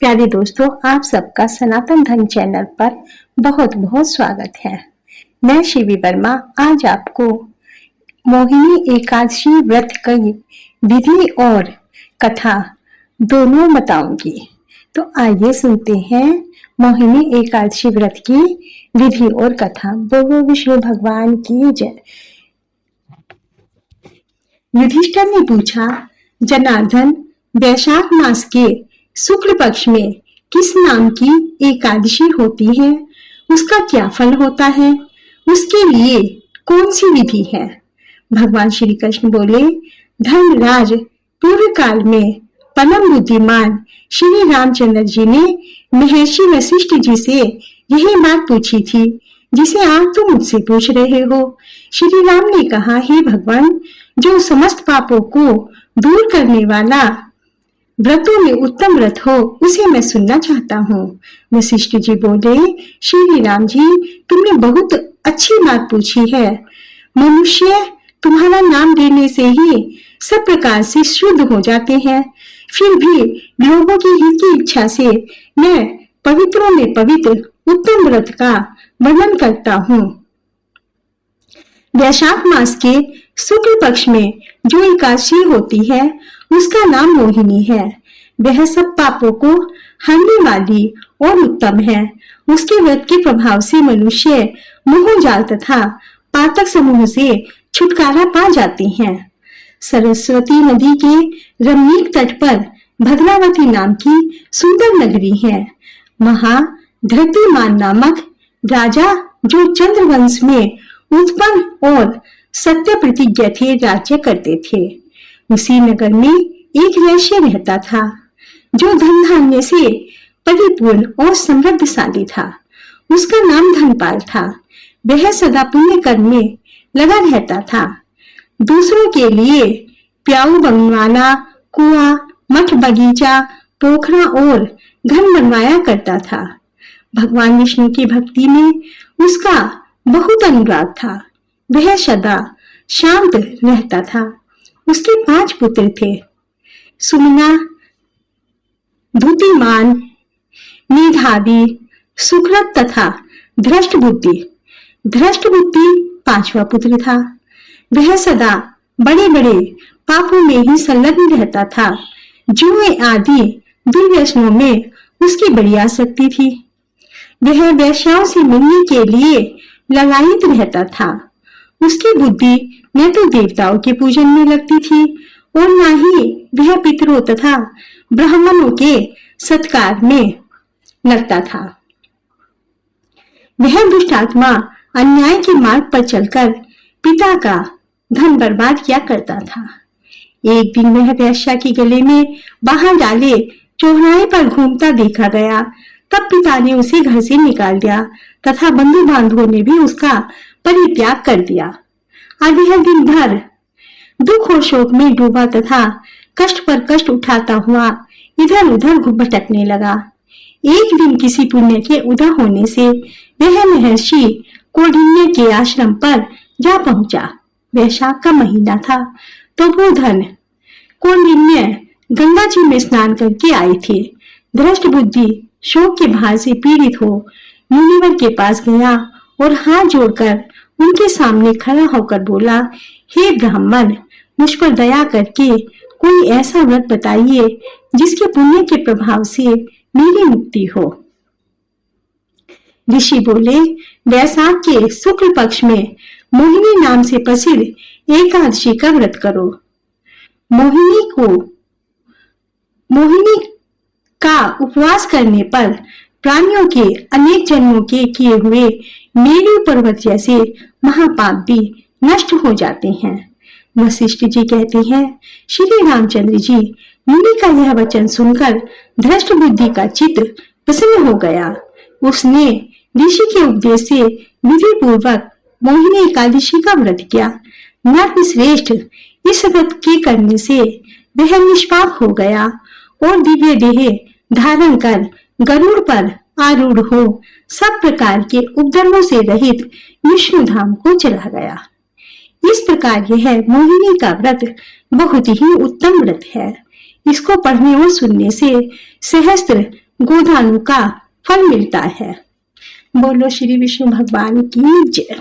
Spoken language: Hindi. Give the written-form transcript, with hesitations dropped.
प्यारे दोस्तों, आप सबका सनातन धर्म चैनल पर बहुत बहुत स्वागत है। मैं शिवी वर्मा आज आपको मोहिनी एकादशी व्रत की विधि और कथा दोनों बताऊंगी। तो आइए सुनते हैं मोहिनी एकादशी व्रत की विधि और कथा। बोलो विष्णु भगवान की जय। युधिष्ठिर ने पूछा, जनार्दन, वैशाख मास के शुक्ल पक्ष में किस नाम की एकादशी होती है? उसका क्या फल होता है? उसके लिए कौन सी विधि है? भगवान श्री कृष्ण बोले, धर्मराज, पूर्व काल में परम बुद्धिमान श्री रामचंद्र जी ने महर्षि वशिष्ठ जी से यही बात पूछी थी जिसे आप तो मुझसे पूछ रहे हो। श्री राम ने कहा, हे भगवान, जो समस्त पापों को दूर करने वाला व्रतों में उत्तम व्रत हो उसे मैं सुनना चाहता हूँ। वशिष्ठ जी बोले, श्री राम जी, तुमने बहुत अच्छी बात पूछी है। मनुष्य तुम्हारा नाम लेने से ही सब प्रकार से शुद्ध हो जाते हैं। फिर भी लोगों की हित की इच्छा से मैं पवित्रों में पवित्र उत्तम व्रत का वर्णन करता हूँ। वैशाख मास के शुक्ल पक्ष में जो एकादशी होती है उसका नाम मोहिनी है। वह सब पापों को हरने वाली और उत्तम है। उसके व्रत के प्रभाव से मनुष्य मोह जाल तथा पातक समूह से छुटकारा पा जाते हैं। सरस्वती नदी के रमणीक तट पर भद्रावती नाम की सुंदर नगरी है। वहां धृतिमान नामक राजा, जो चंद्रवंश में उत्पन्न और सत्य प्रतिज्ञा थे, राज्य करते थे। उसी नगर में एक वैश्य रहता था जो धन धान्य से परिपूर्ण और समृद्धशाली था। उसका नाम धनपाल था। वह सदा पुण्य कर्म में लगा रहता था। दूसरों के लिए प्याऊ बनवाना, कुआं, मठ, बगीचा, पोखरा और घर बनवाया करता था। भगवान विष्णु की भक्ति में उसका बहुत अनुराग था। वह सदा शांत रहता था। उसके 5 पुत्र थे, सुमना, धुतिमान, मेधावी, सुकृत तथा धृष्ट बुद्धि। धृष्ट बुद्धि 5वां पुत्र था। वह सदा बड़े बड़े पापों में ही संलग्न रहता था। जुए आदि दुर्व्यसनों में उसकी बड़ी आसक्ति थी। वह वेश्याओं से मिलने के लिए ललायित रहता था। उसकी बुद्धि न तो देवताओं के पूजन में लगती थी और न ही वह पितरों तथा ब्राह्मणों के सत्कार में लगता था। वह दुष्ट आत्मा अन्याय के मार्ग पर चलकर पिता का धन बर्बाद किया करता था। एक दिन वह वेश्या के गले में बाहर डाले चौराहे पर घूमता देखा गया। तब पिता ने उसे घर से निकाल दिया तथा बंधु बांधवों ने भी उसका परित्याग कर दिया। अब यह दिन भर दुख और शोक में डूबा तथा कष्ट पर कष्ट उठाता हुआ इधर उधर भटकने लगा। एक दिन किसी पुण्य के उदय होने से वह महर्षि कौंडिन्य के आश्रम पर जा पहुंचा। वैशाख का महीना था तो वो धन कौंडिन्य गंगा जी में स्नान करके आए थे। धृष्ट बुद्धि शोक के भार से पीड़ित हो मुनिवर के पास गया और हाथ जोड़कर उनके सामने खड़ा होकर बोला, हे ब्राह्मण, मुझ पर दया करके कोई ऐसा व्रत बताइए जिसके पुण्य के प्रभाव से मेरी मुक्ति हो। ऋषि बोले, वैशाख के शुक्ल पक्ष में मोहिनी नाम से प्रसिद्ध एकादशी का व्रत करो। मोहिनी का उपवास करने पर प्राणियों के अनेक जन्मों के किए हुए मेरु पर्वत जैसे महापाप भी नष्ट हो जाते हैं। वशिष्ठ जी कहते हैं, श्री रामचंद्र जी, मुनि का यह वचन सुनकर धृष्ट बुद्धि का चित्त प्रसन्न हो गया। उसने ऋषि के उपदेश से विधि पूर्वक मोहिनी एकादशी का व्रत किया। नर श्रेष्ठ, इस व्रत के करने से वह निष्पाप हो गया और दिव्य देह धारण कर गरुड़ पर आरूढ़ हो सब प्रकार के उपद्रवों से रहित विष्णु धाम को चला गया। इस प्रकार यह मोहिनी का व्रत बहुत ही उत्तम व्रत है। इसको पढ़ने और सुनने से सहस्त्र गोदानों का फल मिलता है। बोलो श्री विष्णु भगवान की जय।